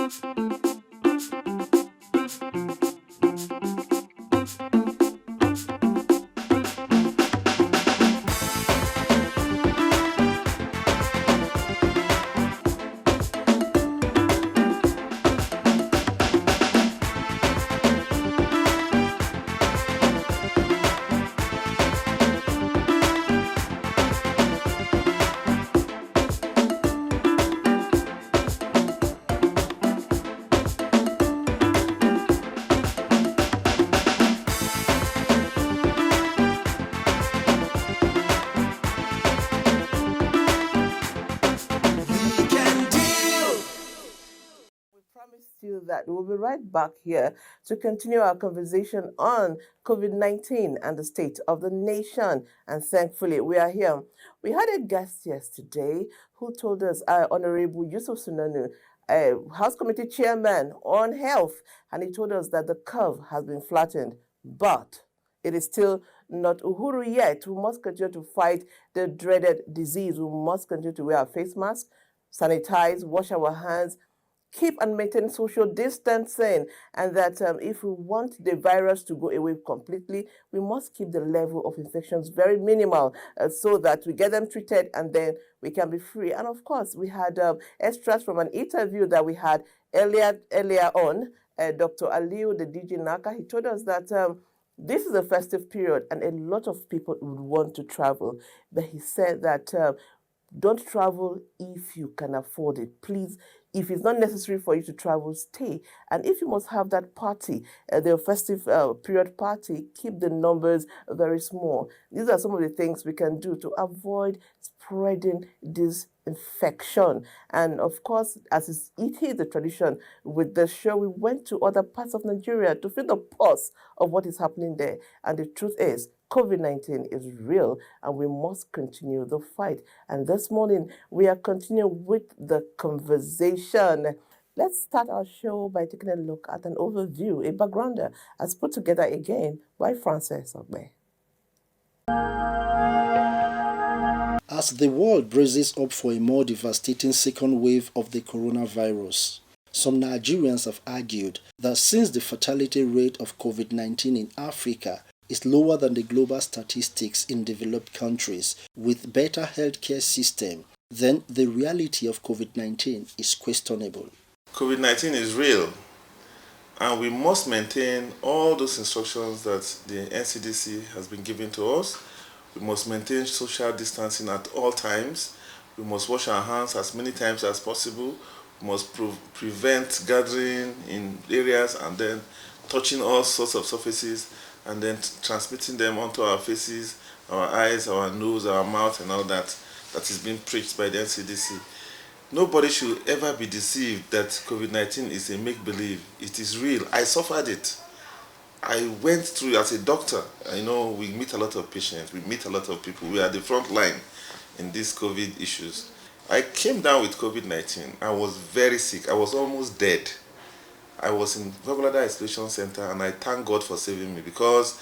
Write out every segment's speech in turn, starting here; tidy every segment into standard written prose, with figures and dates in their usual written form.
You that we'll be right back here to continue our conversation on COVID-19 and the state of the nation. And thankfully, we are here. We had a guest yesterday who told us, Honorable Yusuf Sunanu, House Committee Chairman on Health, and he told us that the curve has been flattened, but it is still not Uhuru yet. We must continue to fight the dreaded disease. We must continue to wear our face masks, sanitize, wash our hands, keep and maintain social distancing, and that if we want the virus to go away completely, we must keep the level of infections very minimal so that we get them treated and then we can be free. And of course, we had extras from an interview that we had earlier on. Dr. Aliu, the DG Naka, he told us that this is a festive period and a lot of people would want to travel. But he said that don't travel if you can afford it. Please, if it's not necessary for you to travel, stay. And if you must have that party, the festive period party, keep the numbers very small. These are some of the things we can do to avoid spreading this infection. And of course, as it is the tradition with the show, we went to other parts of Nigeria to feel the pulse of what is happening there. And the truth is, COVID-19 is real and we must continue the fight. And this morning, we are continuing with the conversation. Let's start our show by taking a look at an overview, a backgrounder, as put together again by Frances Ogbe. As the world braces up for a more devastating second wave of the coronavirus, some Nigerians have argued that since the fatality rate of COVID-19 in Africa is lower than the global statistics in developed countries with better healthcare system, then the reality of COVID-19 is questionable. COVID-19 is real, and we must maintain all those instructions that the NCDC has been giving to us. We must maintain social distancing at all times. We must wash our hands as many times as possible. We must prevent gathering in areas and then touching all sorts of surfaces and then transmitting them onto our faces, our eyes, our nose, our mouth, and all that is being preached by the NCDC. Nobody should ever be deceived that COVID-19 is a make-believe. It is real. I suffered it. I went through as a doctor. I know we meet a lot of patients. We meet a lot of people. We are the front line in these COVID issues. I came down with COVID-19. I was very sick. I was almost dead. I was in regular isolation center, and I thank God for saving me, because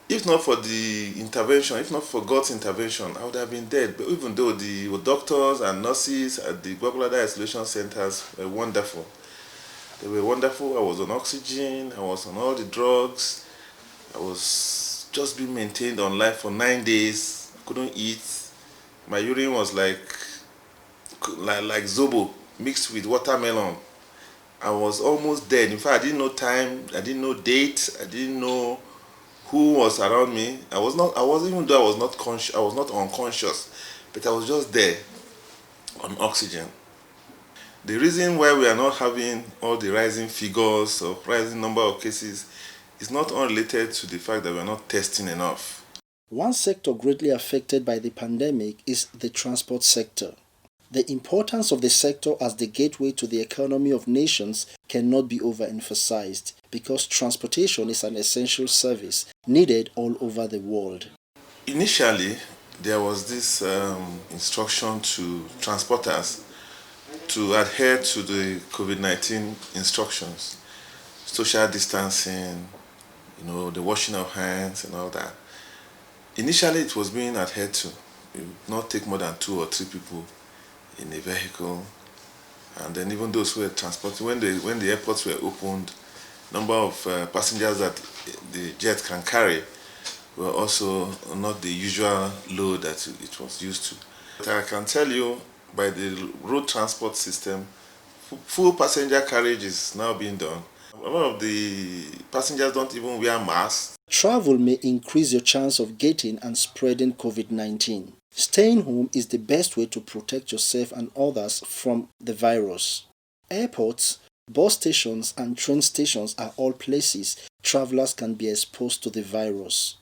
if not for the intervention, if not for God's intervention, I would have been dead. But even though the doctors and nurses at the regular isolation centers were wonderful, they were wonderful. I was on oxygen, I was on all the drugs, I was just being maintained on life for 9 days. I couldn't eat. My urine was like zobo mixed with watermelon. I was almost dead. In fact, I didn't know time, I didn't know date, I didn't know who was around me. Even though I was not conscious, I was not unconscious, but I was just there on oxygen. The reason why we are not having all the rising figures or rising number of cases is not unrelated to the fact that we are not testing enough. One sector greatly affected by the pandemic is the transport sector. The importance of the sector as the gateway to the economy of nations cannot be overemphasized, because transportation is an essential service needed all over the world. Initially, there was this instruction to transporters to adhere to the COVID-19 instructions, social distancing, the washing of hands and all that. Initially, it was being adhered to. You would not take more than 2 or 3 people in a vehicle. And then even those who were transporting, when the airports were opened, number of passengers that the jet can carry were also not the usual load that it was used to. But I can tell you, by the road transport system, full passenger carriage is now being done. A lot of the passengers don't even wear masks. Travel may increase your chance of getting and spreading COVID-19. Staying home is the best way to protect yourself and others from the virus. Airports, bus stations and train stations are all places travelers can be exposed to the virus.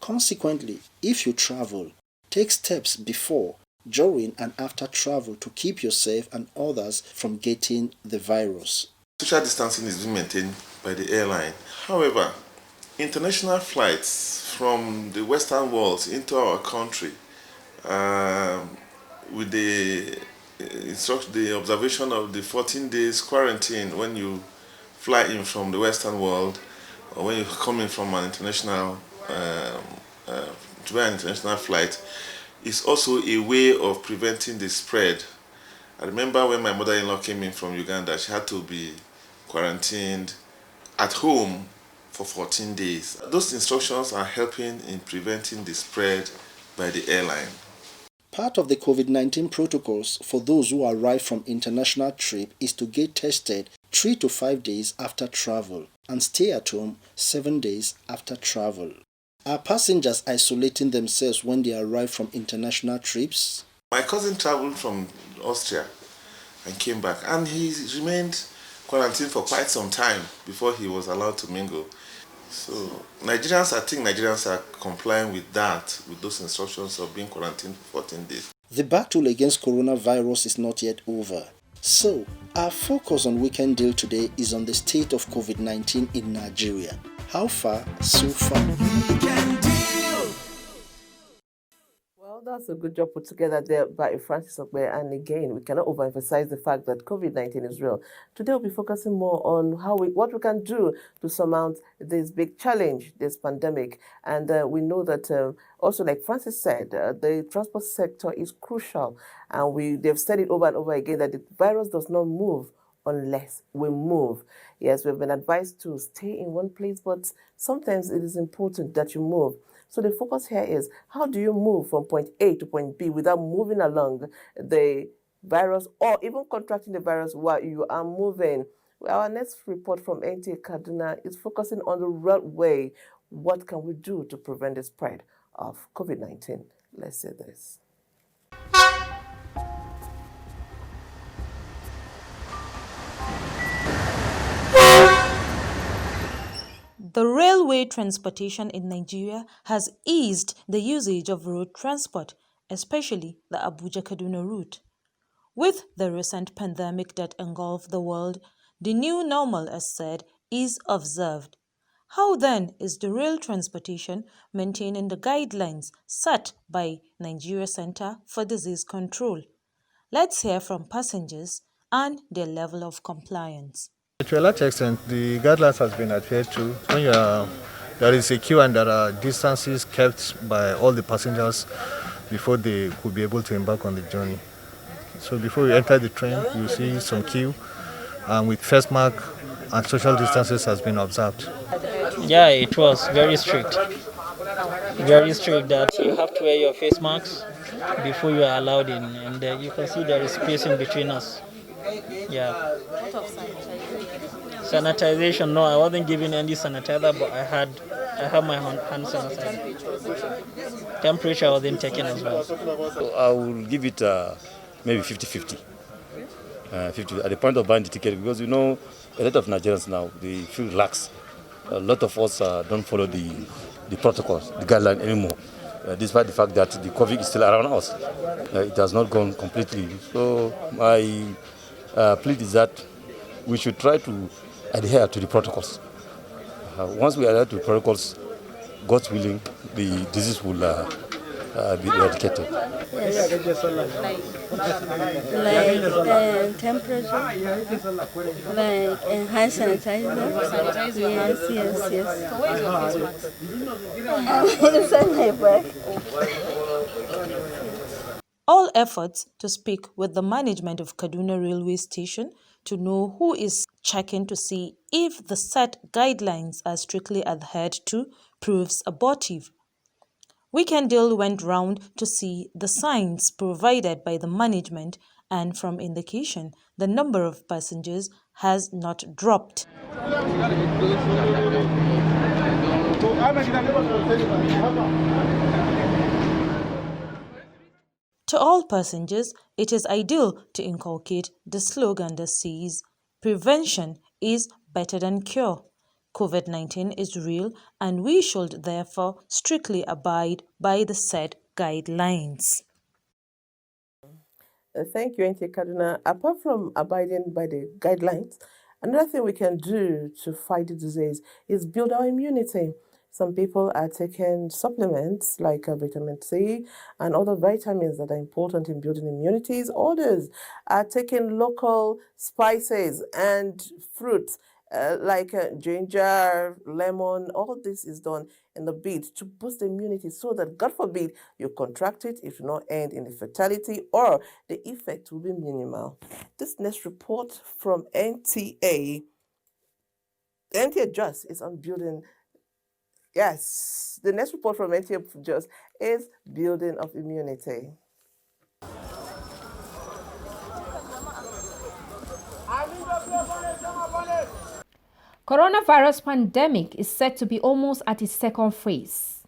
Consequently, if you travel, take steps before, during and after travel to keep yourself and others from getting the virus. Social distancing is being maintained by the airline. However, international flights from the Western world into our country with the observation of the 14 days quarantine when you fly in from the Western world or when you come in from an international flight is also a way of preventing the spread. I remember when my mother-in-law came in from Uganda, she had to be quarantined at home for 14 days. Those instructions are helping in preventing the spread by the airline. Part of the COVID-19 protocols for those who arrive from international trip is to get tested 3 to 5 days after travel and stay at home 7 days after travel. Are passengers isolating themselves when they arrive from international trips? My cousin traveled from Austria and came back, and he remained quarantined for quite some time before he was allowed to mingle. So I think Nigerians are complying with that, with those instructions of being quarantined for 14 days. The battle against coronavirus is not yet over. So, our focus on Weekend Deal today is on the state of COVID-19 in Nigeria. How far, so far? Weekend Deal. Well, that's a good job put together there by Francis Okbe. And again, we cannot overemphasize the fact that COVID-19 is real. Today, we'll be focusing more on what we can do to surmount this big challenge, this pandemic. And we know that also, like Francis said, the transport sector is crucial. And they've said it over and over again that the virus does not move unless we move. Yes, we've been advised to stay in one place, but sometimes it is important that you move. So the focus here is, how do you move from point A to point B without moving along the virus or even contracting the virus while you are moving? Our next report from NTA Kaduna is focusing on the right way. What can we do to prevent the spread of COVID-19? Let's say this. The railway transportation in Nigeria has eased the usage of road transport, especially the Abuja-Kaduna route. With the recent pandemic that engulfed the world, the new normal, as said, is observed. How then is the rail transportation maintaining the guidelines set by Nigeria Center for Disease Control? Let's hear from passengers and their level of compliance. To a large extent, the guidelines has been adhered to. When there is a queue and there are distances kept by all the passengers before they could be able to embark on the journey. So before you enter the train, you see some queue, and with face mask and social distances has been observed. Yeah, it was very strict. Very strict that you have to wear your face masks before you are allowed in, and you can see there is spacing between us. Yeah. Sanitization, no, I wasn't given any sanitizer, but I had my hand sanitizer. Temperature wasn't taken as well. I will give it maybe 50-50. 50 at the point of buying the ticket, because a lot of Nigerians now, they feel relaxed. A lot of us don't follow the protocols, the guideline anymore, despite the fact that the COVID is still around us. It has not gone completely. So my plea is that we should try to adhere to the protocols. Once we adhere to the protocols, God's willing, the disease will be eradicated. Yes. Like temperature, like hand sanitizer. Yes. So where is your face mask? Inside my bag. all efforts to speak with the management of Kaduna Railway Station to know who is checking to see if the set guidelines are strictly adhered to proves abortive. Weekendale went round to see the signs provided by the management, and from indication, the number of passengers has not dropped. To all passengers, it is ideal to inculcate the slogan that says, "Prevention is better than cure." COVID-19 is real, and we should therefore strictly abide by the said guidelines. Thank you, NTA Kaduna. Apart from abiding by the guidelines, another thing we can do to fight the disease is build our immunity. Some people are taking supplements like vitamin C and other vitamins that are important in building immunities. Others are taking local spices and fruits like ginger, lemon. All this is done in the bid to boost immunity so that, God forbid, you contract it, it will not end in fatality or the effect will be minimal. This next report from NTA Just is on building. Yes, the next report from NTA Just is building of immunity. Coronavirus pandemic is said to be almost at its second phase.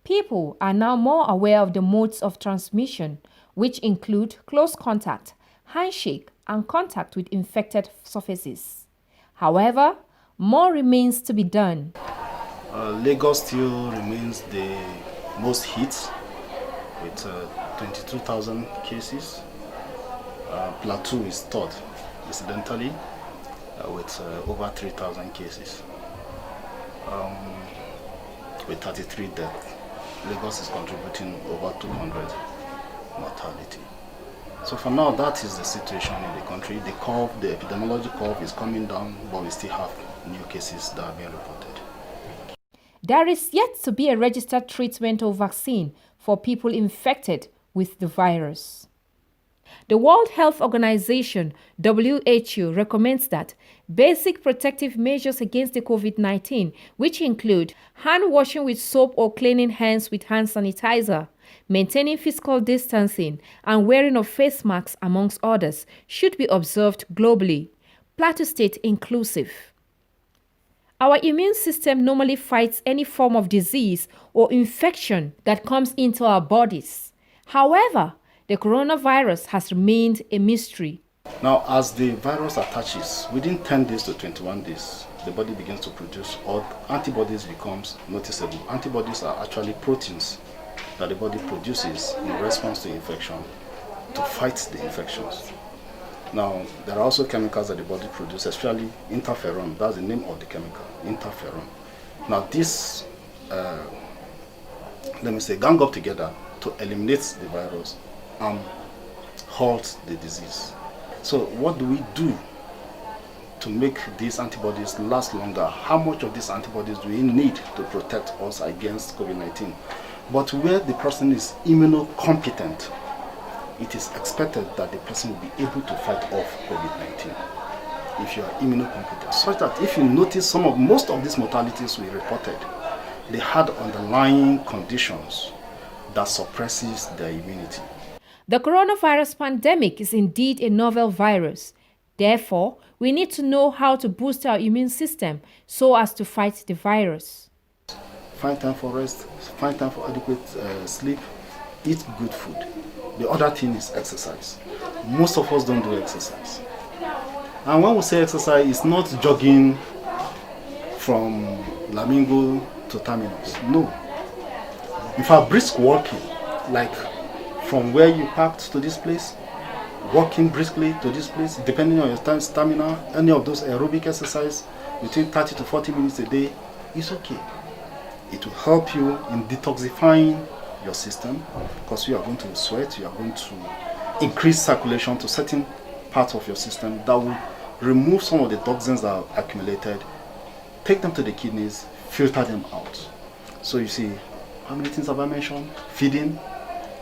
People are now more aware of the modes of transmission, which include close contact, handshake, and contact with infected surfaces. However, more remains to be done. Lagos still remains the most hit with 22,000 cases. Plateau is third, incidentally, with over 3,000 cases, with 33 deaths. Lagos is contributing over 200 mortality. So for now, that is the situation in the country. The epidemiology curve is coming down, but we still have new cases that are being reported. There is yet to be a registered treatment or vaccine for people infected with the virus. The World Health Organization, WHO, recommends that basic protective measures against the COVID-19, which include hand washing with soap or cleaning hands with hand sanitizer, maintaining physical distancing, and wearing of face masks, amongst others, should be observed globally, Plateau State inclusive. Our immune system normally fights any form of disease or infection that comes into our bodies. However, the coronavirus has remained a mystery. Now, as the virus attaches, within 10 days to 21 days, the body begins to produce, or antibodies becomes noticeable. Antibodies are actually proteins that the body produces in response to infection to fight the infections. Now, there are also chemicals that the body produces, especially interferon. That's the name of the chemical, interferon. Now, this, gang up together to eliminate the virus and halt the disease. So what do we do to make these antibodies last longer? How much of these antibodies do we need to protect us against COVID-19? But where the person is immunocompetent, it is expected that the person will be able to fight off COVID-19 if you are immunocompetent. Such that if you notice most of these mortalities we reported, they had underlying conditions that suppresses their immunity. The coronavirus pandemic is indeed a novel virus. Therefore, we need to know how to boost our immune system so as to fight the virus. Find time for rest, find time for adequate sleep, eat good food. The other thing is exercise. Most of us don't do exercise. And when we say exercise, it's not jogging from Lamingo to Terminus. No. In fact, brisk walking, like from where you parked to this place, walking briskly to this place, depending on your stamina, any of those aerobic exercise between 30 to 40 minutes a day is okay. It will help you in detoxifying your system because you are going to sweat, you are going to increase circulation to certain parts of your system that will remove some of the toxins that are accumulated, take them to the kidneys, filter them out. So you see, how many things have I mentioned? Feeding,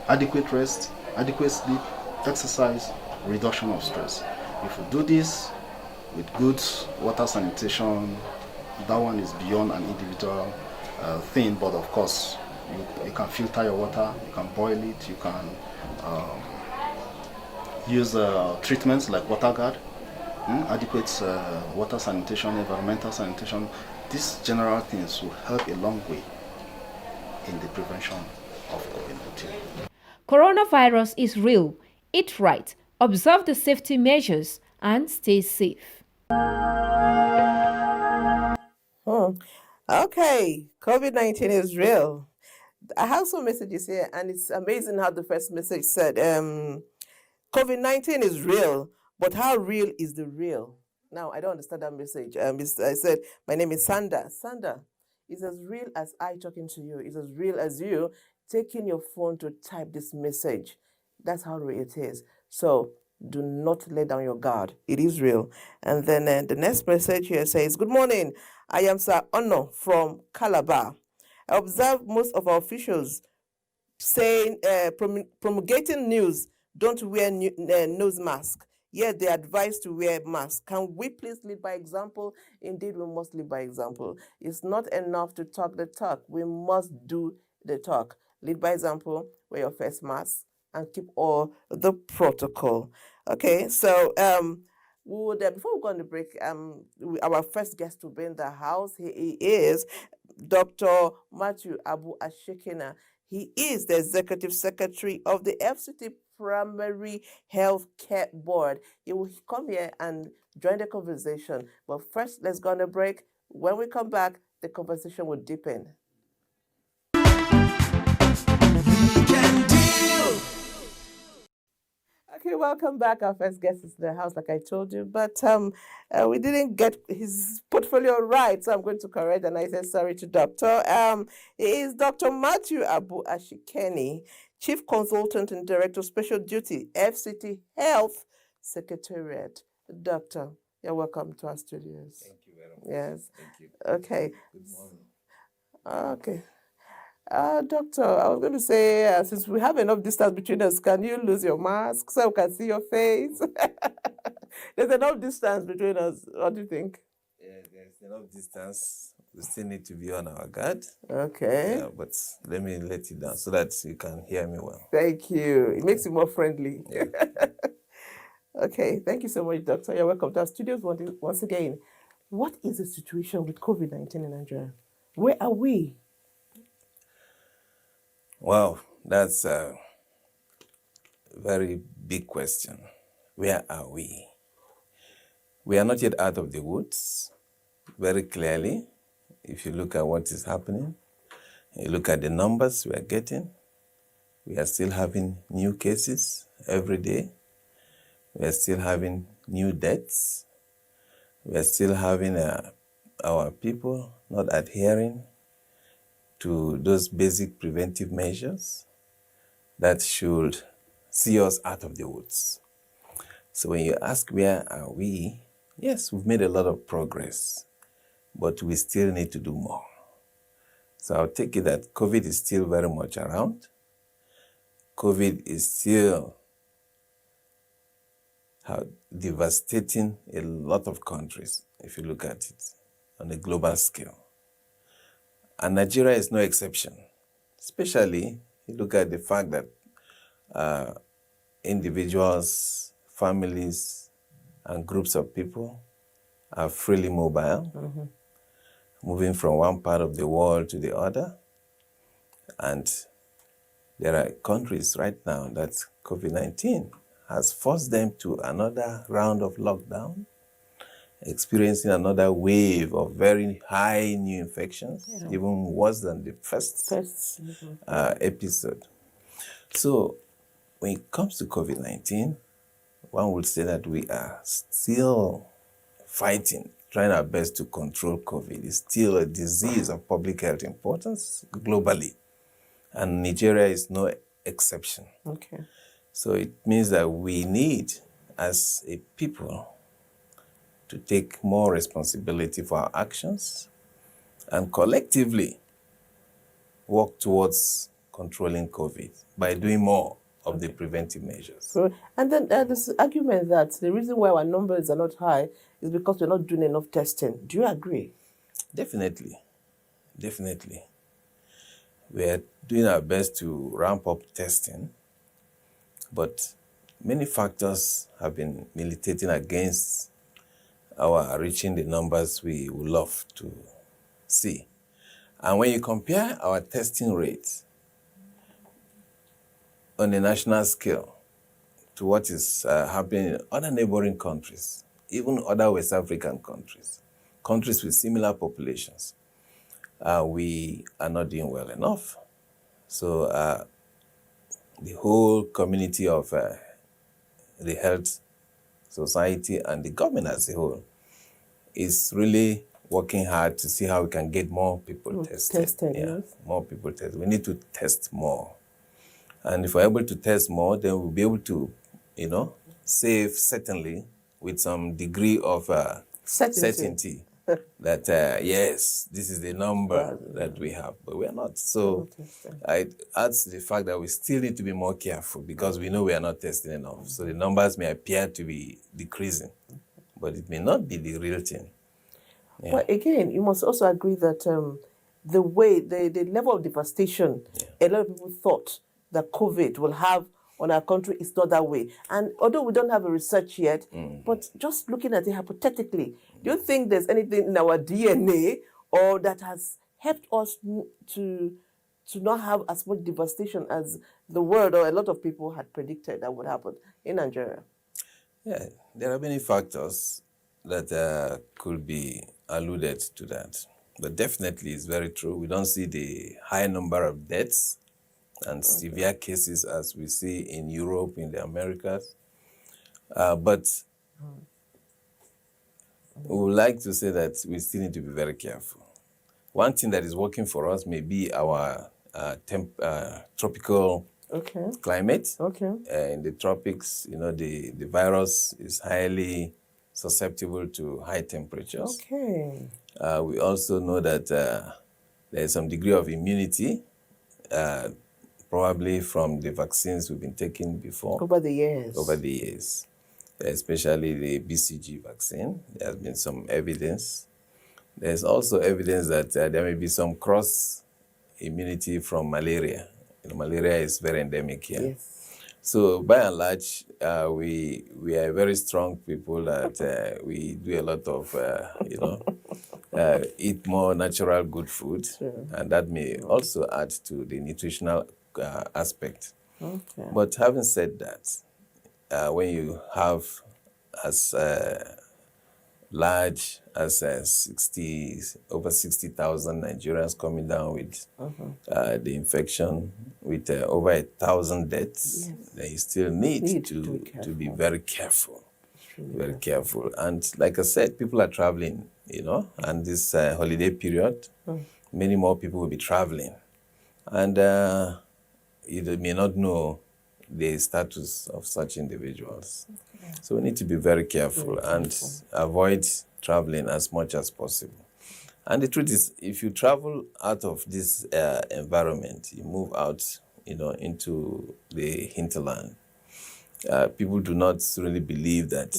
adequate rest, adequate sleep, exercise, reduction of stress. If you do this with good water sanitation, that one is beyond an individual thing, but of course, you can filter your water, you can boil it, you can use treatments like water guard, adequate water sanitation, environmental sanitation. These general things will help a long way in the prevention of COVID-19. Coronavirus is real. Eat right, observe the safety measures, and stay safe. Okay, COVID-19 is real. I have some messages here, and it's amazing how the first message said, COVID-19 is real, but how real is the real? Now, I don't understand that message. I said, my name is Sanda. Sanda, it's as real as I talking to you. It's as real as you taking your phone to type this message. That's how real it is. So do not let down your guard. It is real. And then the next message here says, good morning. I am Sir Ono from Calabar. I observe most of our officials saying, promulgating news, don't wear nose mask. Yet they advise to wear mask. Can we please lead by example? Indeed, we must lead by example. It's not enough to talk the talk. We must do the talk. Lead by example, wear your face mask, and keep all the protocol. Okay, so we would, before we go on the break, our first guest will be in the house. He is Dr. Matthew Abu Ashekina. He is the Executive Secretary of the FCT Primary Health Care Board. He will come here and join the conversation. But first, let's go on a break. When we come back, the conversation will deepen. Okay, welcome back. Our first guest is in the house, like I told you, but we didn't get his portfolio right, so I'm going to correct, and I said sorry to Doctor. He is Dr. Matthew Abu Ashikeni, Chief Consultant and Director of Special Duty, FCT Health Secretariat. Doctor, you're welcome to our studios. Thank you very much. Yes. Thank you. Okay. Good morning. Okay. Doctor, I was going to say, since we have enough distance between us, can you lose your mask so we can see your face? There's enough distance between us. What do you think? Yeah, there's enough distance. We still need to be on our guard. Okay. Yeah, but let me let you down so that you can hear me well. Thank you. It makes you more friendly. Yeah. Okay. Thank you so much, Doctor. You're welcome to our studios once again. What is the situation with COVID-19 in Nigeria? Where are we? Wow, that's a very big question. Where are we? We are not yet out of the woods, very clearly. If you look at what is happening, you look at the numbers we are getting, we are still having new cases every day. We are still having new deaths. We are still having our people not adhering to those basic preventive measures that should see us out of the woods. So when you ask where are we, yes, we've made a lot of progress, but we still need to do more. So I'll take it that COVID is still very much around. COVID is still devastating a lot of countries, if you look at it on a global scale. And Nigeria is no exception, especially you look at the fact that individuals, families, and groups of people are freely mobile, moving from one part of the world to the other. And there are countries right now that COVID-19 has forced them to another round of lockdown, experiencing another wave of very high new infections, even worse than the first episode. So when it comes to COVID-19, one would say that we are still fighting, trying our best to control COVID. It's still a disease of public health importance globally, and Nigeria is no exception. Okay. So it means that we need, as a people, to take more responsibility for our actions and collectively work towards controlling COVID by doing more of the preventive measures. So, and then this argument that the reason why our numbers are not high is because we're not doing enough testing. Do you agree? Definitely. Definitely. We're doing our best to ramp up testing, but many factors have been militating against our reaching the numbers we would love to see. And when you compare our testing rate on a national scale to what is happening in other neighboring countries, even other West African countries, countries with similar populations, we are not doing well enough. So the whole community of the health society and the government as a whole is really working hard to see how we can get more people tested. Yes. More people tested. We need to test more. And if we're able to test more, then we'll be able to, save certainly with some degree of certainty that, yes, this is the number that we have, but we are not. So it adds to the fact that we still need to be more careful because we know we are not testing enough. So the numbers may appear to be decreasing, but it may not be the real thing. Yeah. But again, you must also agree that the level of devastation a lot of people thought that COVID will have on our country is not that way. And although we don't have a research yet, but just looking at it hypothetically, do you think there's anything in our DNA or that has helped us to not have as much devastation as the world or a lot of people had predicted that would happen in Nigeria? Yeah, there are many factors that could be alluded to that. But definitely it's very true. We don't see the high number of deaths and severe cases as we see in Europe, in the Americas. But we would like to say that we still need to be very careful. One thing that is working for us may be our tropical climate. In the tropics, the virus is highly susceptible to high temperatures. We also know that there is some degree of immunity, probably from the vaccines we've been taking before. Over the years. Especially the BCG vaccine. There has been some evidence. There's also evidence that there may be some cross immunity from malaria. Malaria is very endemic here. Yes. So by and large, we are very strong people that we do a lot of, eat more natural good food. And that may also add to the nutritional aspect. But having said that, when you have as large as over 60,000 Nigerians coming down with the infection, with over 1,000 deaths, then you still need to be very careful. Very careful. And like I said, people are traveling, and this holiday period, many more people will be traveling. And you may not know the status of such individuals. So we need to be very careful and avoid traveling as much as possible. And the truth is, if you travel out of this environment, you move out, into the hinterland, people do not really believe that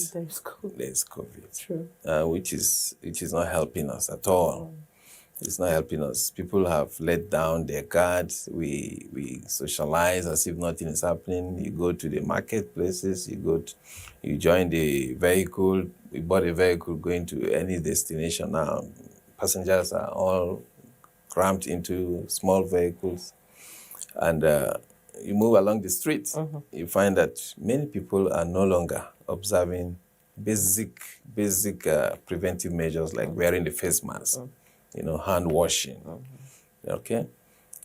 there's COVID, which is not helping us at all. It's not helping us. People have let down their guards. We socialize as if nothing is happening. You go to the marketplaces. You join the vehicle. We bought a vehicle going to any destination now. Passengers are all cramped into small vehicles, and you move along the street. You find that many people are no longer observing basic preventive measures like wearing the face mask. Hand washing. Okay?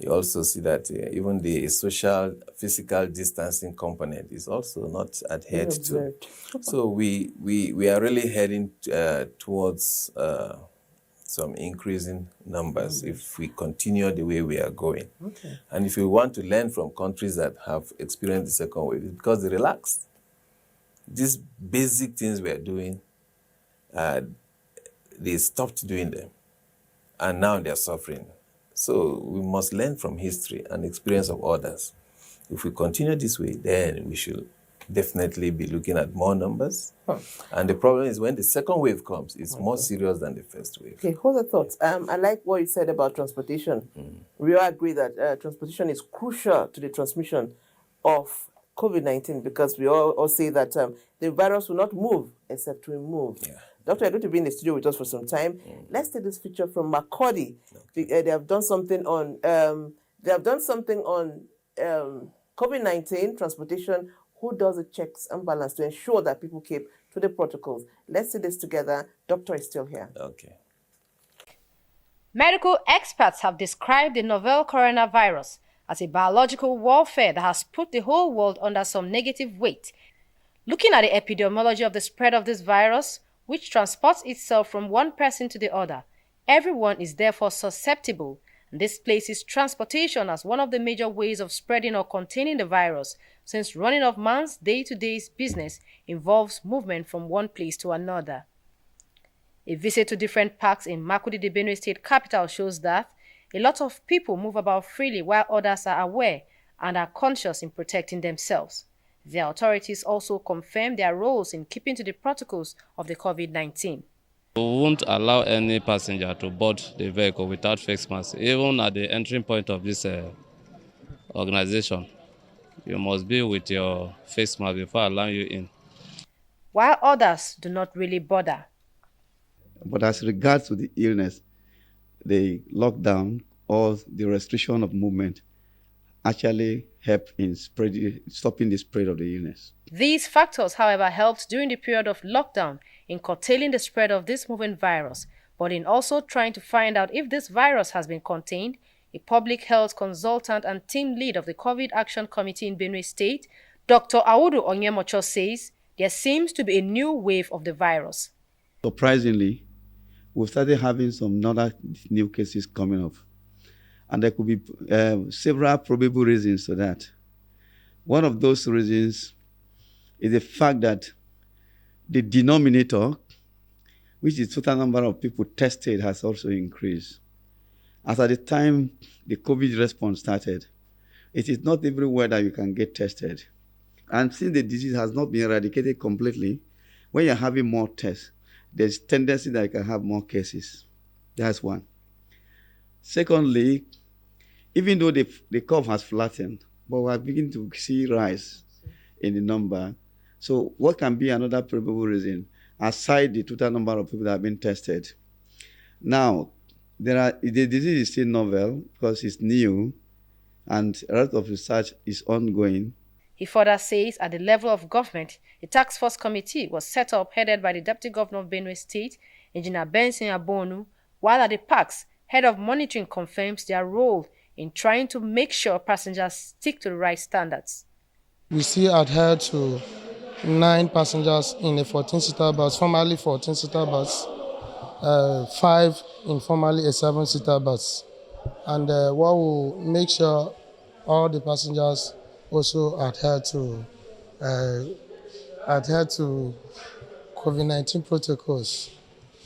You also see that even the social, physical distancing component is also not adhered to. So we are really heading towards some increasing numbers if we continue the way we are going. And if we want to learn from countries that have experienced the second wave, it's because they relaxed. These basic things we are doing, they stopped doing them. And now they're suffering. So we must learn from history and experience of others If we continue this way, then we should definitely be looking at more numbers. And the problem is when the second wave comes, it's more serious than the first wave. Okay, hold the thoughts. I like what you said about transportation. We all agree that transportation is crucial to the transmission of COVID-19 because we all say that the virus will not move except we move. Yeah. Doctor, you're going to be in the studio with us for some time. Let's take this picture from Makurdi. Okay. They have done something on COVID-19 transportation. Who does the checks and balance to ensure that people keep to the protocols? Let's see this together. Doctor is still here. Okay. Medical experts have described the novel coronavirus as a biological warfare that has put the whole world under some negative weight. Looking at the epidemiology of the spread of this virus, which transports itself from one person to the other, everyone is therefore susceptible. And this places transportation as one of the major ways of spreading or containing the virus, since running of man's day-to-day business involves movement from one place to another. A visit to different parks in Makurdi, the Benue State capital, shows that a lot of people move about freely while others are aware and are conscious in protecting themselves. The authorities also confirm their roles in keeping to the protocols of the COVID-19. We won't allow any passenger to board the vehicle without face mask, even at the entering point of this organization. You must be with your face mask before allowing you in. While others do not really bother. But as regards to the illness, the lockdown or the restriction of movement actually help in stopping the spread of the illness. These factors, however, helped during the period of lockdown in curtailing the spread of this moving virus, but in also trying to find out if this virus has been contained. A public health consultant and team lead of the COVID Action Committee in Benue State, Dr. Audu Onyemocho, says there seems to be a new wave of the virus. Surprisingly, we've started having some other new cases coming up. And there could be several probable reasons for that. One of those reasons is the fact that the denominator, which is the total number of people tested, has also increased. As at the time the COVID response started, it is not everywhere that you can get tested. And since the disease has not been eradicated completely, when you're having more tests, there's tendency that you can have more cases. That's one. Secondly, even though the curve has flattened, but we're beginning to see rise in the number. So what can be another probable reason, aside the total number of people that have been tested? Now, the disease is still novel because it's new, and a lot of research is ongoing. He further says at the level of government, a task force committee was set up headed by the Deputy Governor of Benue State, Engineer Benson Abonu, while at the parks, head of monitoring confirms their role in trying to make sure passengers stick to the right standards. We still adhere to 9 passengers in a 14-seater bus, formerly 14-seater bus, 5 informally a 7-seater bus. And what will make sure all the passengers also adhere to COVID-19 protocols,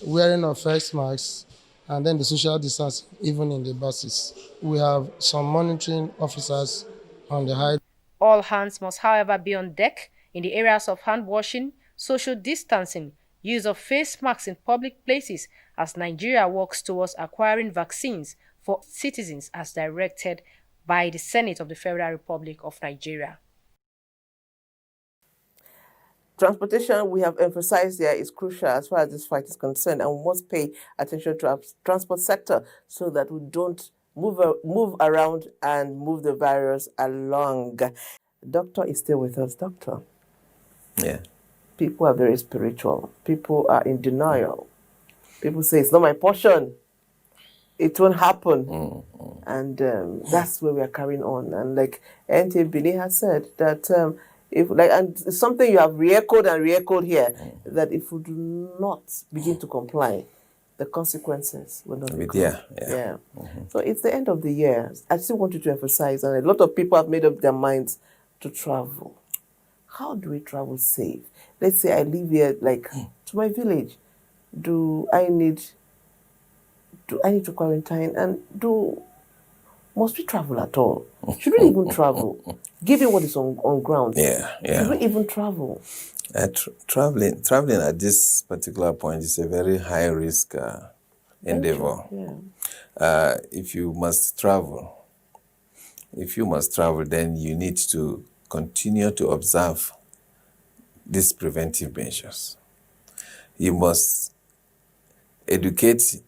wearing of face masks, and then the social distancing, even in the buses. We have some monitoring officers on the high. All hands must, however, be on deck in the areas of hand washing, social distancing, use of face masks in public places, as Nigeria works towards acquiring vaccines for citizens as directed by the Senate of the Federal Republic of Nigeria. Transportation, we have emphasized here, is crucial as far as this fight is concerned, and we must pay attention to our transport sector so that we don't move around and move the virus along. Doctor is still with us. Doctor. Yeah. People are very spiritual. People are in denial. People say, it's not my portion. It won't happen. And that's where we are carrying on. And like NTA Bini has said, that and it's something you have re-echoed and re-echoed here, that if we do not begin to comply, the consequences will not be good. Yeah. So it's the end of the year. I still want you to emphasize, and a lot of people have made up their minds to travel. How do we travel safe? Let's say I live here, to my village. Do I need to quarantine? And Must we travel at all? Should we even travel? Given what is on ground, should we even travel? Traveling at this particular point is a very high risk endeavor. If you must travel, then you need to continue to observe these preventive measures. You must educate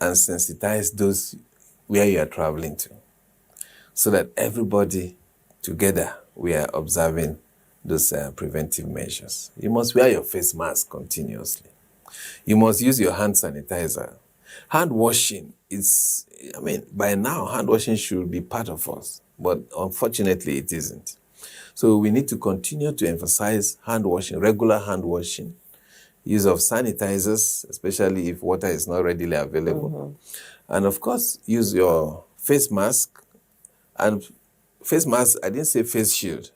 and sensitize those where you are traveling to, so that everybody together we are observing those preventive measures. You must wear your face mask continuously. You must use your hand sanitizer. Hand washing is, by now, hand washing should be part of us, but unfortunately it isn't. So we need to continue to emphasize hand washing, regular hand washing, use of sanitizers, especially if water is not readily available. And of course, use your face mask. And face mask, I didn't say face shield.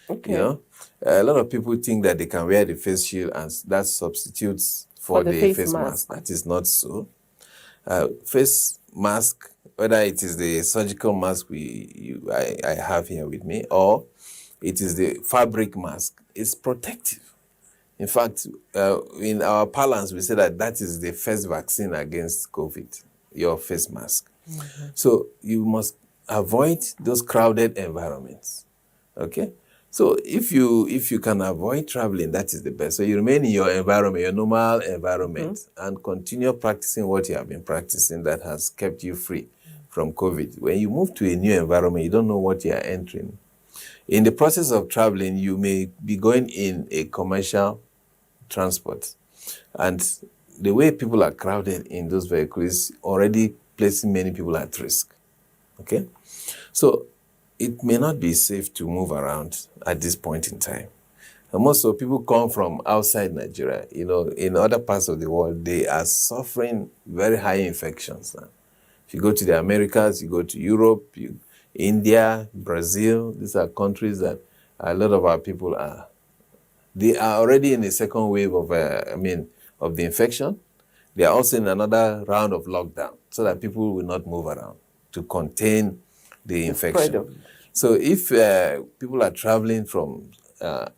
Okay. You know, a lot of people think that they can wear the face shield and that substitutes for the face mask. That is not so. Face mask, whether it is the surgical mask I have here with me, or it is the fabric mask, is protective. In fact, in our parlance, we say that is the first vaccine against COVID, your face mask. So you must avoid those crowded environments, okay? So if you can avoid traveling, that is the best. So you remain in your environment, your normal environment, and continue practicing what you have been practicing that has kept you free from COVID. When you move to a new environment, you don't know what you are entering. In the process of traveling, you may be going in a commercial transport, and the way people are crowded in those vehicles is already placing many people at risk, okay? So it may not be safe to move around at this point in time. And most of people come from outside Nigeria. You know, in other parts of the world, they are suffering very high infections now. If you go to the Americas, you go to Europe, India, Brazil, these are countries that a lot of our people are. They are already in a second wave of the infection. They are also in another round of lockdown so that people will not move around to contain the infection. So if people are traveling from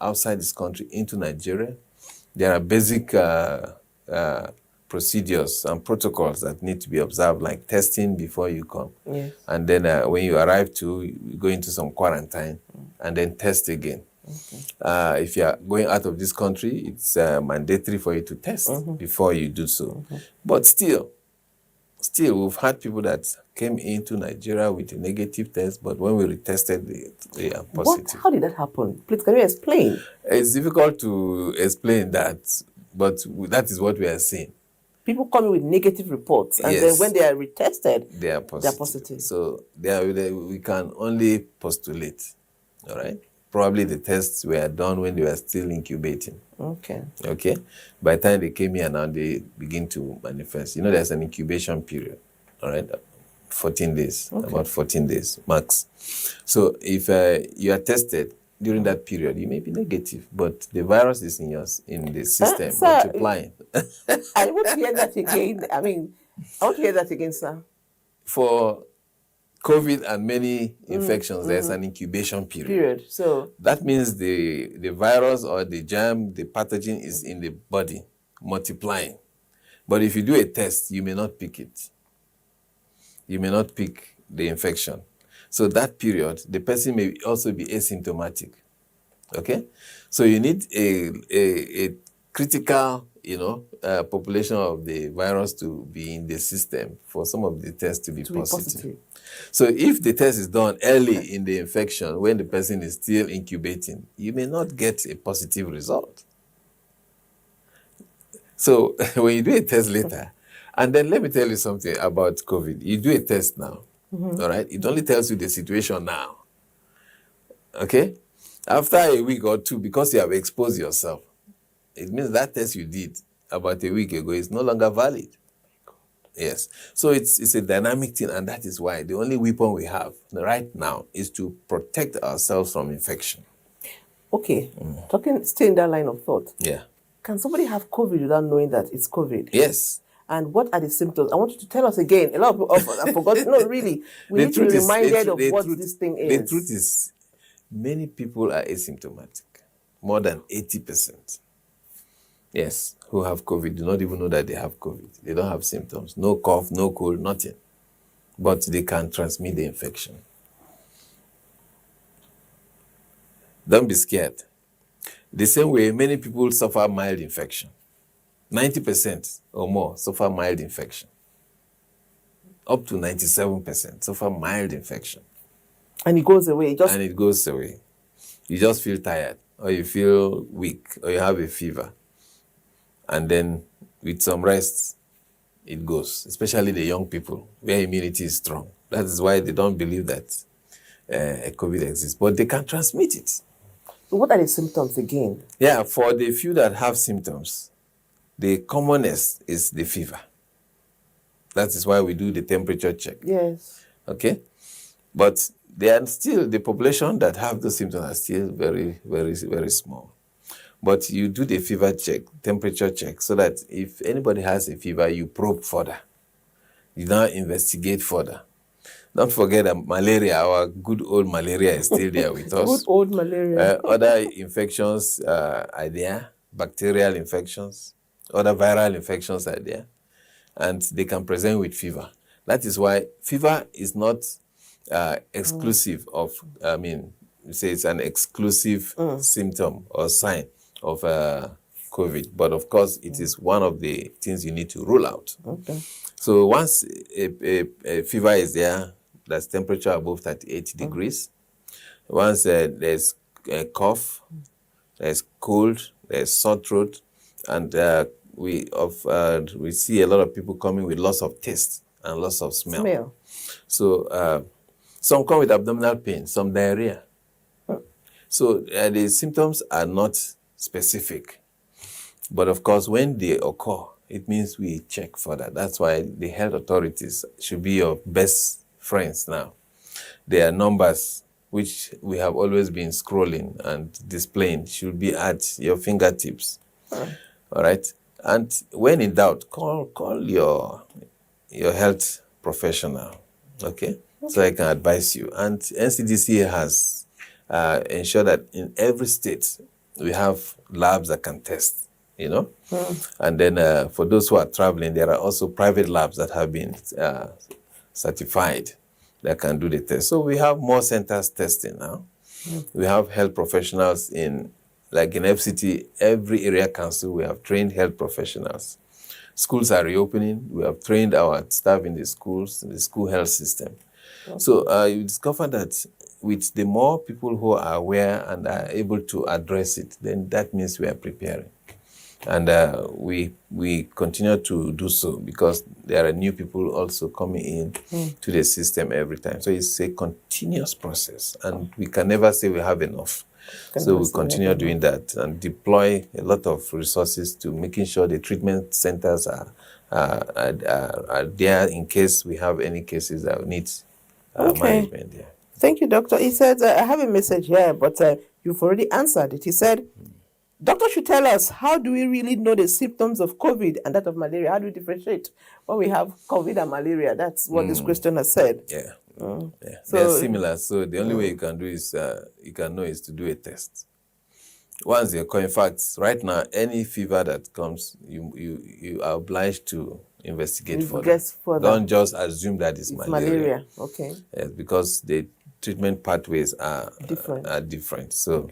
outside this country into Nigeria, there are basic procedures and protocols that need to be observed, like testing before you come. Yes. And then when you arrive you go into some quarantine and then test again. Okay. If you are going out of this country, it's mandatory for you to test before you do so. But still, we've had people that came into Nigeria with a negative test, but when we retested, they are positive. How did that happen? Please, can you explain? It's difficult to explain that, but that is what we are seeing. People come in with negative reports, and then when they are retested, they are positive. So we can only postulate, all right? Probably the tests were done when they were still incubating. Okay. By the time they came here now, they begin to manifest. You know, there's an incubation period, all right? 14 days, about 14 days max. So if you are tested during that period, you may be negative, but the virus is in the system multiplying. I want to hear that again. I want to hear that again, sir. For COVID and many infections, there's an incubation period. So that means the virus or the germ, the pathogen is in the body multiplying. But if you do a test, you may not pick it. You may not pick the infection. So that period, the person may also be asymptomatic. Okay? So you need a critical, population of the virus to be in the system for some of the tests to be positive. So if the test is done early in the infection, when the person is still incubating, you may not get a positive result. So when you do a test later, and then let me tell you something about COVID. You do a test now, all right? It only tells you the situation now, okay? After a week or two, because you have exposed yourself, it means that test you did about a week ago is no longer valid. Yes. So it's a dynamic thing, and that is why the only weapon we have right now is to protect ourselves from infection. Okay. Stay in that line of thought. Yeah. Can somebody have COVID without knowing that it's COVID? Yes. And what are the symptoms? I want you to tell us again. A lot of people have forgotten. No, really. We need to be reminded of what this thing is. The truth is, many people are asymptomatic. More than 80%. Yes, who have COVID do not even know that they have COVID. They don't have symptoms. No cough, no cold, nothing. But they can transmit the infection. Don't be scared. The same way, many people suffer mild infection. 90% or more suffer mild infection. Up to 97% suffer mild infection. And it goes away. And it goes away. You just feel tired, or you feel weak, or you have a fever. And then with some rest, it goes, especially the young people, where immunity is strong. That is why they don't believe that COVID exists, but they can transmit it. So what are the symptoms again? Yeah, for the few that have symptoms, the commonest is the fever. That is why we do the temperature check. Yes. Okay? But they are still, the population that have those symptoms are still very, very, very small. But you do the fever check, temperature check, so that if anybody has a fever, you probe further. You now investigate further. Don't forget that malaria, our good old malaria is still there with us. Good old malaria. Other infections are there, bacterial infections, other viral infections are there, and they can present with fever. That is why fever is not exclusive of, you say it's an exclusive symptom or sign of COVID. But of course, it is one of the things you need to rule out. Okay. So once a fever is there, that's temperature above 38 degrees. Once there's a cough, there's cold, there's sore throat, and we see a lot of people coming with loss of taste and loss of smell. So some come with abdominal pain, some diarrhea. So the symptoms are not specific. But of course, when they occur, it means we check further. That's why the health authorities should be your best friends now. There are numbers which we have always been scrolling and displaying, should be at your fingertips. All right? And when in doubt, call your health professional, okay? So I can advise you. And NCDC has ensured that in every state, we have labs that can test, you know? And then for those who are traveling, there are also private labs that have been certified that can do the test. So we have more centers testing now. We have health professionals like in FCT, every area council, we have trained health professionals. Schools are reopening. We have trained our staff in the schools, in the school health system. Okay. So you discover that with the more people who are aware and are able to address it, then that means we are preparing. And we continue to do so because there are new people also coming in to the system every time. So it's a continuous process, and we can never say we have enough. So we continue doing that and deploy a lot of resources to making sure the treatment centers are there in case we have any cases that need management there. Thank you, Doctor. He said, I have a message here, but you've already answered it. He said, Doctor should tell us, how do we really know the symptoms of COVID and that of malaria? How do we differentiate when we have COVID and malaria? That's what this question has said. Yeah. So, they're similar. So the only way you can do is, you can know is to do a test. Once you in fact, right now, any fever that comes, you are obliged to investigate further. Don't just assume that it's malaria. Okay. Yes, because the treatment pathways are different. So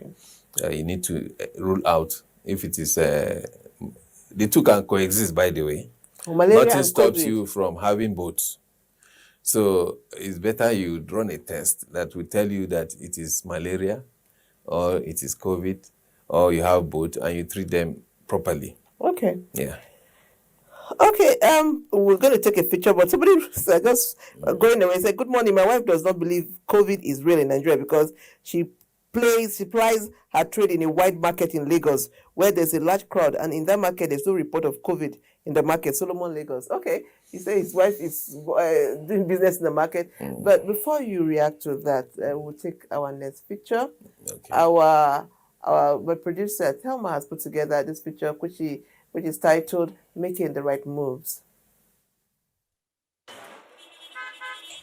you need to rule out if it is, the two can coexist, by the way. Nothing stops you from having both. So it's better you run a test that will tell you that it is malaria or it is COVID or you have both, and you treat them properly. Okay. Yeah. Okay, we're going to take a picture, but somebody just going away and said, good morning, my wife does not believe COVID is real in Nigeria because she supplies her trade in a wide market in Lagos where there's a large crowd, and in that market there's no report of COVID in the market. Solomon, Lagos. Okay, he said his wife is doing business in the market. But before you react to that, we'll take our next picture. Okay. My producer Thelma has put together this picture which is titled "Making the Right Moves."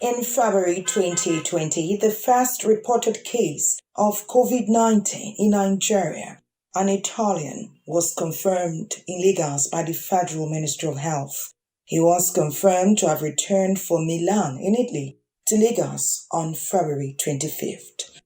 In February 2020, the first reported case of COVID-19 in Nigeria, an Italian, was confirmed in Lagos by the Federal Ministry of Health. He was confirmed to have returned from Milan in Italy to Lagos on February 25th.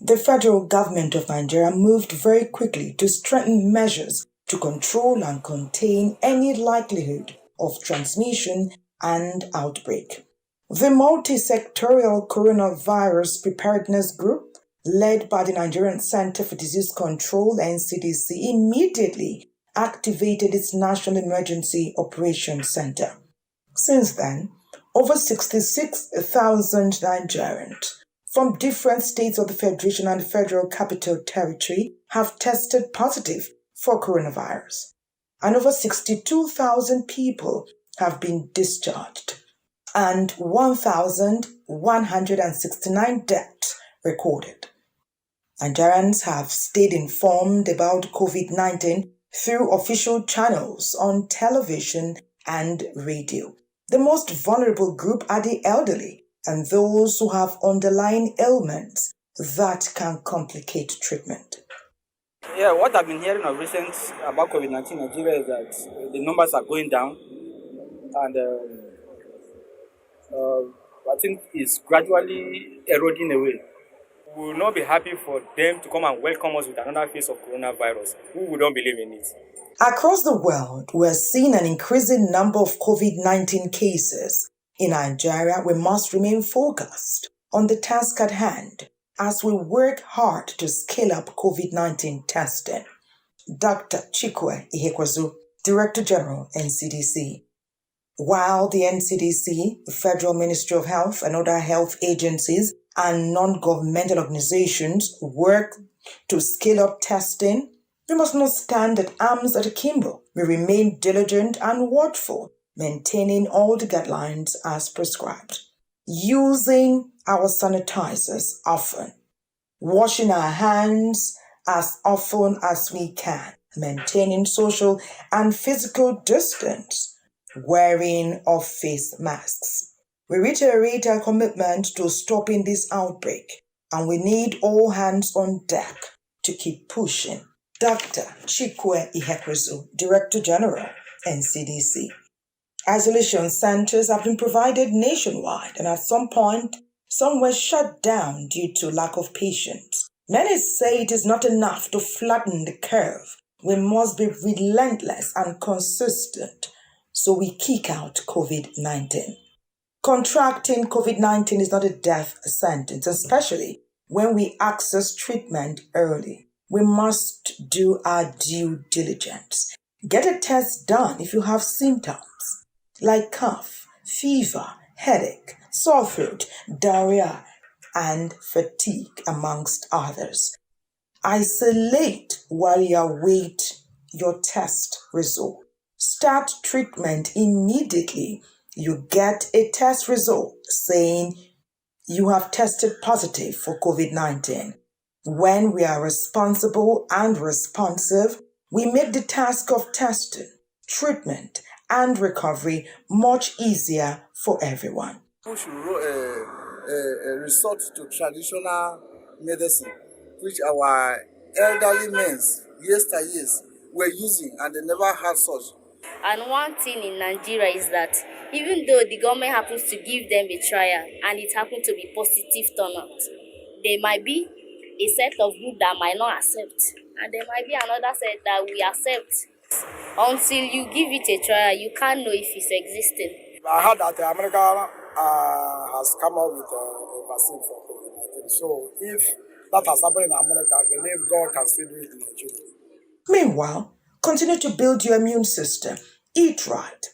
The federal government of Nigeria moved very quickly to strengthen measures to control and contain any likelihood of transmission and outbreak. The multi-sectorial coronavirus preparedness group, led by the Nigerian Center for Disease Control (NCDC), immediately activated its National Emergency Operations Center. Since then, over 66,000 Nigerians from different states of the Federation and the Federal Capital Territory have tested positive for coronavirus, and over 62,000 people have been discharged, and 1,169 deaths recorded. Nigerians have stayed informed about COVID-19 through official channels on television and radio. The most vulnerable group are the elderly and those who have underlying ailments that can complicate treatment. Yeah, what I've been hearing of recent about COVID-19 in Nigeria is that the numbers are going down, and I think it's gradually eroding away. We will not be happy for them to come and welcome us with another phase of coronavirus. We would not believe in it. Across the world, we're seeing an increasing number of COVID-19 cases. In Nigeria, we must remain focused on the task at hand as we work hard to scale up COVID-19 testing. Dr. Chikwe Ihekwezu, Director General, NCDC. While the NCDC, the Federal Ministry of Health, and other health agencies and non-governmental organizations work to scale up testing, we must not stand at arms at akimbo. We remain diligent and watchful, maintaining all the guidelines as prescribed, using our sanitizers often, washing our hands as often as we can, maintaining social and physical distance, wearing of face masks. We reiterate our commitment to stopping this outbreak, and we need all hands on deck to keep pushing. Dr. Chikwe Ihekwezu, Director General, NCDC. Isolation centers have been provided nationwide, and at some point, some were shut down due to lack of patients. Many say it is not enough to flatten the curve. We must be relentless and consistent so we kick out COVID-19. Contracting COVID-19 is not a death sentence, especially when we access treatment early. We must do our due diligence. Get a test done if you have symptoms like cough, fever, headache, sore throat, diarrhea, and fatigue, amongst others. Isolate while you await your test result. Start treatment immediately you get a test result saying you have tested positive for COVID-19. When we are responsible and responsive, we make the task of testing, treatment, and recovery much easier for everyone. We should resort to traditional medicine, which our elderly men yesteryears were using, and they never had such. And one thing in Nigeria is that even though the government happens to give them a trial and it happens to be positive turnout, there might be a set of group that might not accept, and there might be another set that we accept. Until you give it a trial, you can't know if it's existing. I heard that America has come up with a vaccine for COVID-19. So if that has happened in America, I believe God can still do it in Nigeria. Meanwhile, continue to build your immune system. Eat right,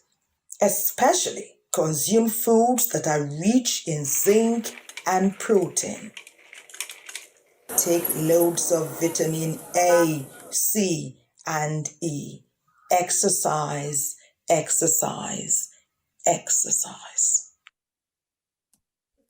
especially consume foods that are rich in zinc and protein. Take loads of vitamin A, C, and E. Exercise, exercise, exercise.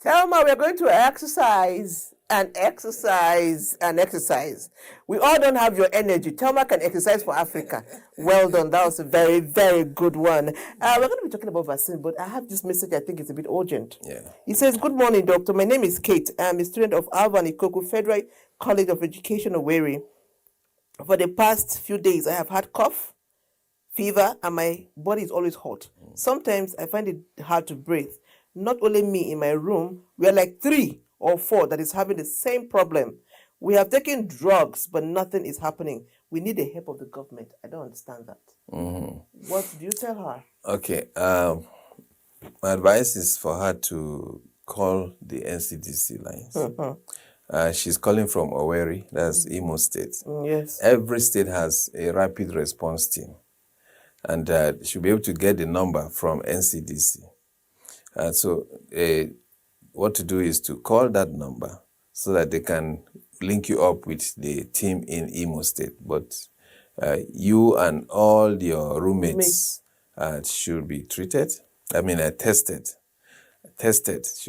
Thelma, we're going to exercise and exercise and exercise. We all don't have your energy. Thelma can exercise for Africa. Well done. That was a very, very good one. We're going to be talking about vaccine, but I have this message I think is a bit urgent. Yeah. He says, "Good morning, doctor. My name is Kate. I'm a student of Alvan Ikoku Federal College of Education, Owerri. For the past few days, I have had cough, fever, and my body is always hot. Sometimes I find it hard to breathe. Not only me in my room, we are like 3 or 4 that is having the same problem. We have taken drugs, but nothing is happening. We need the help of the government." I don't understand that. What do you tell her? Okay. My advice is for her to call the NCDC lines. She's calling from Owerri, that's Imo State. Yes. Every state has a rapid response team, and she'll be able to get the number from NCDC. So what to do is to call that number so that they can link you up with the team in Imo State. But you and all your roommates should be tested. Should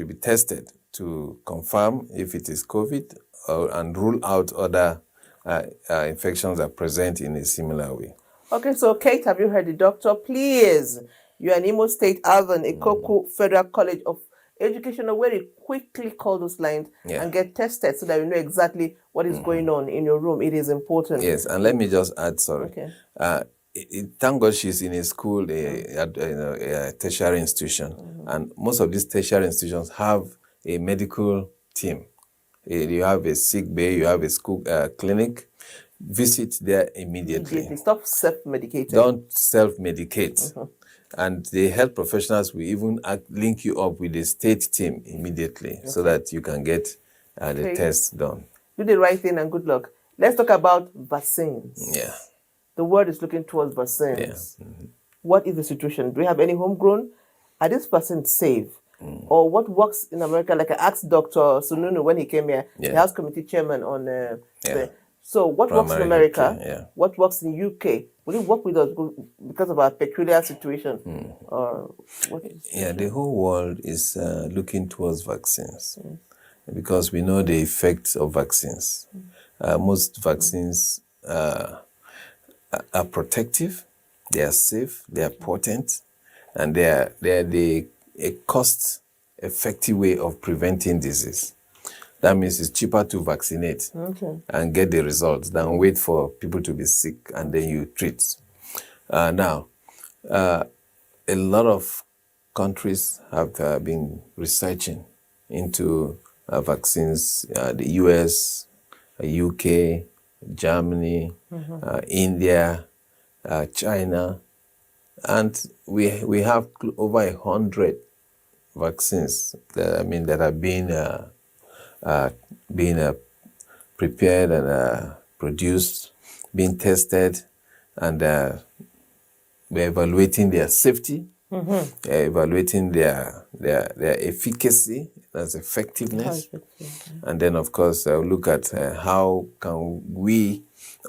be tested to confirm if it is COVID and rule out other infections that are present in a similar way. Okay, so Kate, have you heard the doctor? Please, you are in Imo State, Alvan Ikoku Federal College of Education, where you quickly call those lines and get tested so that you know exactly what is going on in your room. It is important. Yes, and let me just add, thank God she's in a school, a tertiary institution, and most of these tertiary institutions have a medical team. You have a sick bay, you have a school clinic. Visit there immediately. Stop self-medicating. Don't self-medicate. And the health professionals will even link you up with the state team immediately so that you can get the test done. Do the right thing and good luck. Let's talk about vaccines. Yeah. The world is looking towards vaccines. What is the situation? Do we have any homegrown? Are these vaccines safe? Or what works in America? Like I asked Dr. Sununu when he came here, the House Committee Chairman on so what works in America? What works in UK? Will it work with us because of our peculiar situation? The whole world is looking towards vaccines because we know the effects of vaccines. Most vaccines are protective, they are safe, they are potent, and they are a cost-effective way of preventing disease. That means it's cheaper to vaccinate and get the results than wait for people to be sick and then you treat. Now, a lot of countries have been researching into vaccines, the US, UK, Germany, India, China, and we have over 100 vaccines that are being prepared and produced, being tested, and we're evaluating their safety, evaluating their efficacy, that's effectiveness, and then of course look at how can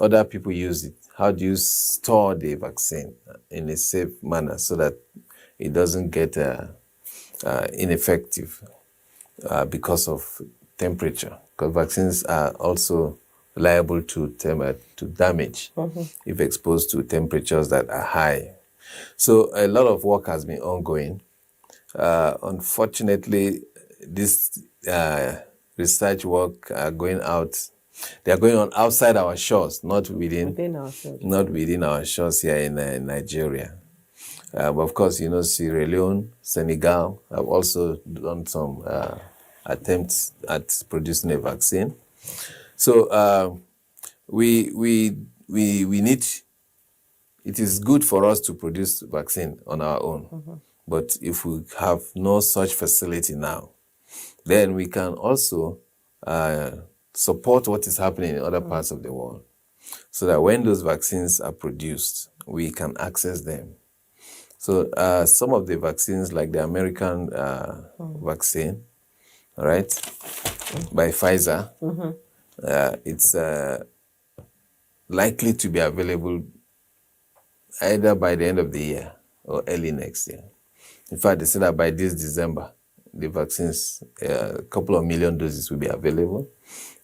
other people use it. How do you store the vaccine in a safe manner so that it doesn't get ineffective because of temperature? Because vaccines are also liable to damage if exposed to temperatures that are high. So a lot of work has been ongoing. Unfortunately, this research work are going out. They are going on outside our shores, not within our shores here in Nigeria. But of course, Sierra Leone, Senegal have also done some attempts at producing a vaccine. So we need. It is good for us to produce vaccine on our own, but if we have no such facility now, then we can also support what is happening in other parts of the world, so that when those vaccines are produced, we can access them. So some of the vaccines, like the American vaccine, right, by Pfizer, it's likely to be available either by the end of the year or early next year. In fact, they said that by this December, the vaccines, a couple of million doses will be available.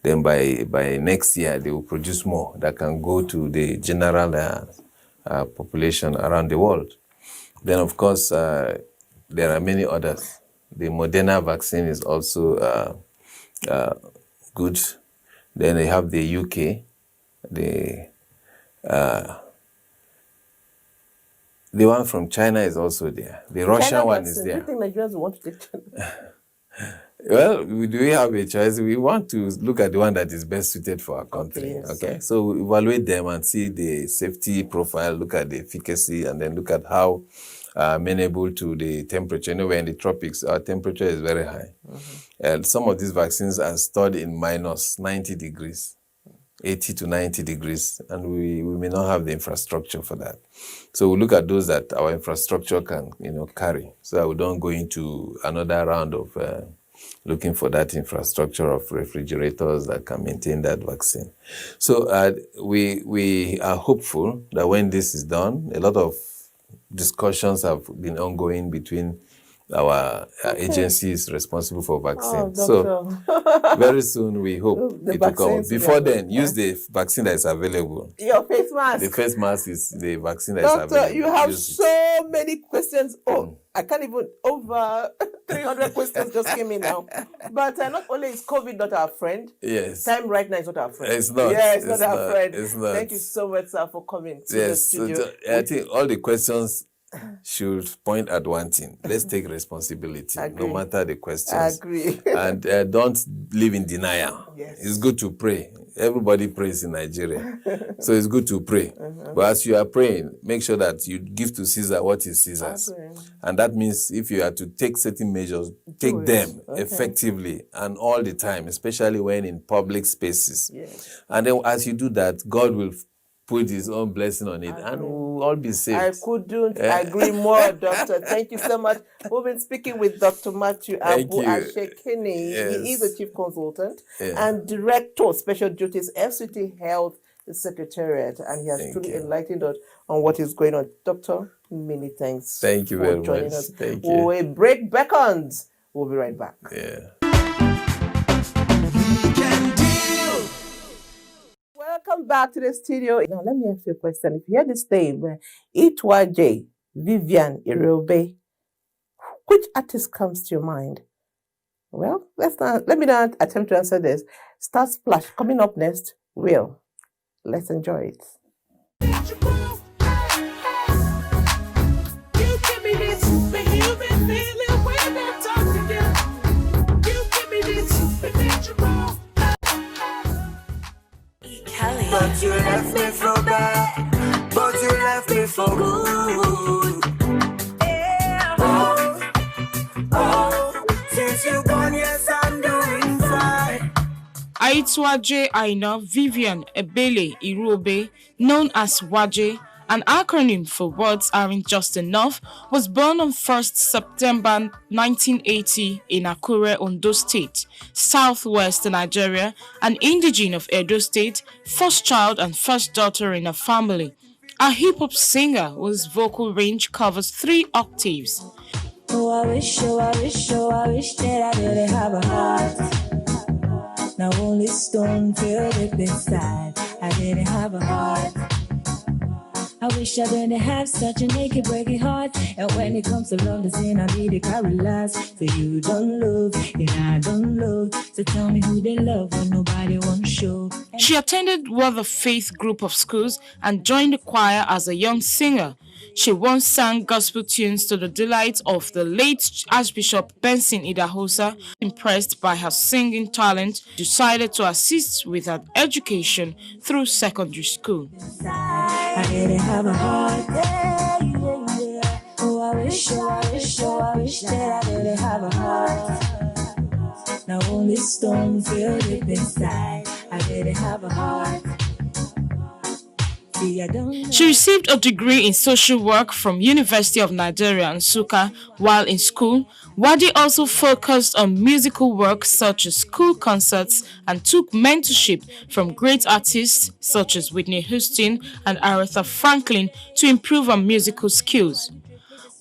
Then by next year, they will produce more that can go to the general population around the world. Then, of course, there are many others. The Moderna vaccine is also good. Then they have the UK, the one from China is also there. The Russian China one vaccine. is Do there. you think Nigerians want to take China? Well, do we have a choice? We want to look at the one that is best suited for our country. Okay, so evaluate them and see the safety profile, look at the efficacy, and then look at how amenable to the temperature. You know, we're in the tropics, our temperature is very high. And some of these vaccines are stored in minus 90 degrees, 80 to 90 degrees, and we may not have the infrastructure for that. So we look at those that our infrastructure can, carry, so that we don't go into another round of looking for that infrastructure of refrigerators that can maintain that vaccine. So we are hopeful that when this is done, a lot of discussions have been ongoing between our agencies responsible for vaccines. So very soon we hope it will come. Before then, use the vaccine that is available. Your face mask. The face mask is the vaccine that is available. Doctor, you have so many questions. Oh, I can't even, over 300 questions just came in now. But not only is COVID not our friend, yes, time right now is not our friend. It's not. Yeah, it's not our friend. It's not. Thank you so much, sir, for coming to the studio. So I think all the questions should point at one thing. Let's take responsibility, no matter the questions. Agree. And don't live in denial. Yes. It's good to pray. Everybody prays in Nigeria. So it's good to pray. But as you are praying, make sure that you give to Caesar what is Caesar's. And that means if you are to take certain measures, take them effectively and all the time, especially when in public spaces. Yes. And then as you do that, God will put his own blessing on it, and we'll all be saved. I couldn't agree more, Doctor. Thank you so much. We've been speaking with Dr. Matthew Abu Ashekini. Yes. He is a Chief Consultant Yeah. and Director, Special Duties, FCT Health Secretariat, and he has truly enlightened us on what is going on. Doctor, many thanks. Thank you for very joining much. us. Thank you. A break beckons. We'll be right back. Yeah. Welcome back to the studio. Now, let me ask you a question. If you hear this name, Itwaje, Vivian Irobe, which artist comes to your mind? Well, let me not attempt to answer this. Star Splash coming up next. Will. Let's enjoy it. But you left me for bad, but you left me for good. Yeah. Oh, since you gone, yes, I'm doing fine. Aitwaje Aina Vivian Ebele Irobe, known as Waje, an acronym for Words Aren't Just Enough, was born on 1st September 1980 in Akure, Ondo State, southwest Nigeria, an indigene of Edo State, first child and first daughter in a family. A hip-hop singer whose vocal range covers 3 octaves. Oh, I wish that I didn't have a heart. Now only stone filled it inside. I didn't have a heart. I wish I didn't have such a naked, breaking heart. And when it comes to love, the sin I be the carry last. So you don't love, and I don't love. So tell me who they love when nobody wants show. She attended Word of Faith group of schools and joined the choir as a young singer. She once sang gospel tunes to the delight of the late Archbishop Benson Idahosa. Impressed by her singing talent, decided to assist with her education through secondary school. I didn't have a heart. Oh, I wish that I didn't have a heart. Now only stone filled it inside. I didn't have a heart. She received a degree in social work from University of Nigeria, Nsukka. While in school, Wadi also focused on musical work such as school concerts and took mentorship from great artists such as Whitney Houston and Aretha Franklin to improve her musical skills.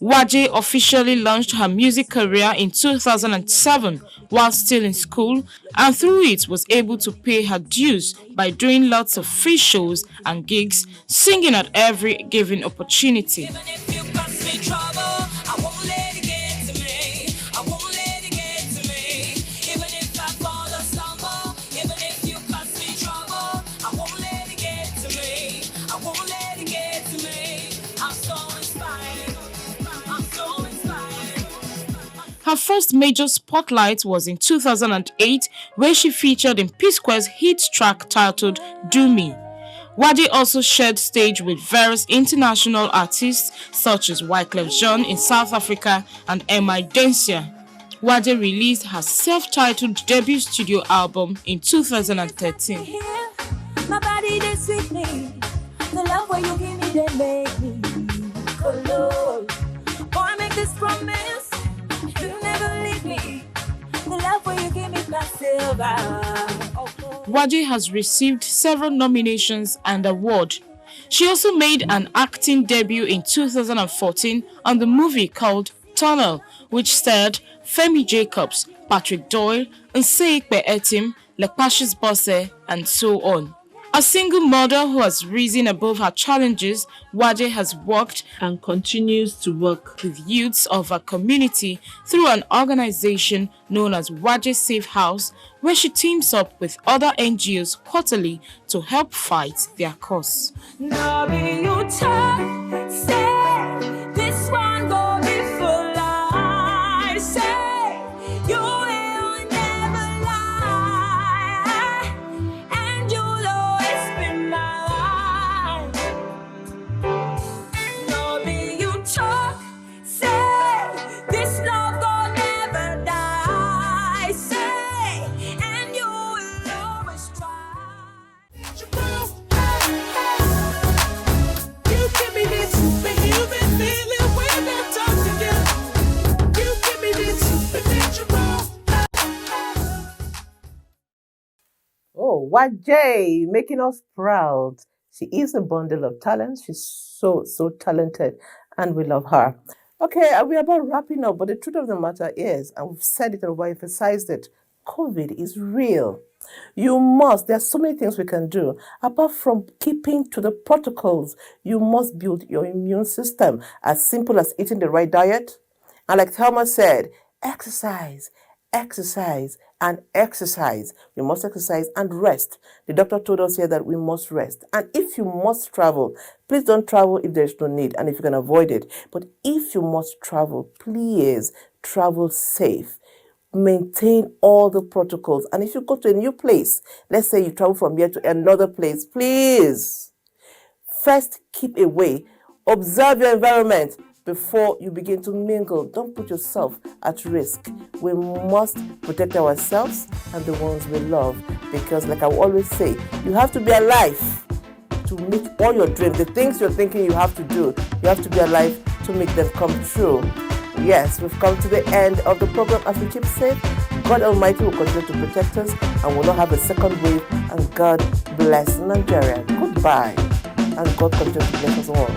Waje officially launched her music career in 2007 while still in school, and through it was able to pay her dues by doing lots of free shows and gigs, singing at every given opportunity. Her first major spotlight was in 2008, where she featured in P-Square's hit track titled Do Me. Waje also shared stage with various international artists such as Wyclef Jean in South Africa and M.I. Dancia. Waje released her self-titled debut studio album in 2013. My body they sweet me. The love where you give me they make me color. Boy, I make this promise. You never leave me. The love where you give me black silver. Waje has received several nominations and awards. She also made an acting debut in 2014 on the movie called Tunnel, which starred Femi Jacobs, Patrick Doyle, Nseikpe Etim, Lekpashis Bosse, and so on. A single mother who has risen above her challenges, Waje has worked and continues to work with youths of her community through an organization known as Waje Safe House, where she teams up with other NGOs quarterly to help fight their cause. Now be you talk, say this one go be full life. Say you will never lie, and you'll always be mine. Now be you talk, say this love go never die. Say, and you will always try. Oh, Waje, making us proud. She is a bundle of talent. She's so talented, and we love her. Okay, we're about wrapping up, but the truth of the matter is, and we've said it and we've emphasized it, COVID is real. There are so many things we can do. Apart from keeping to the protocols, you must build your immune system, as simple as eating the right diet. And like Thelma said, exercise, and exercise. We must exercise and rest. The doctor told us here that we must rest. And if you must travel, please don't travel if there's no need and if you can avoid it. But if you must travel, please travel safe. Maintain all the protocols. And if you go to a new place, let's say you travel from here to another place, please first keep away. Observe your environment before you begin to mingle. Don't put yourself at risk. We must protect ourselves and the ones we love, because like I always say, you have to be alive to meet all your dreams. The things you're thinking you have to do, you have to be alive to make them come true. Yes, we've come to the end of the program. As we keep safe, God Almighty will continue to protect us and will not have a second wave. And God bless Nigeria. Goodbye. And God continue to bless us all.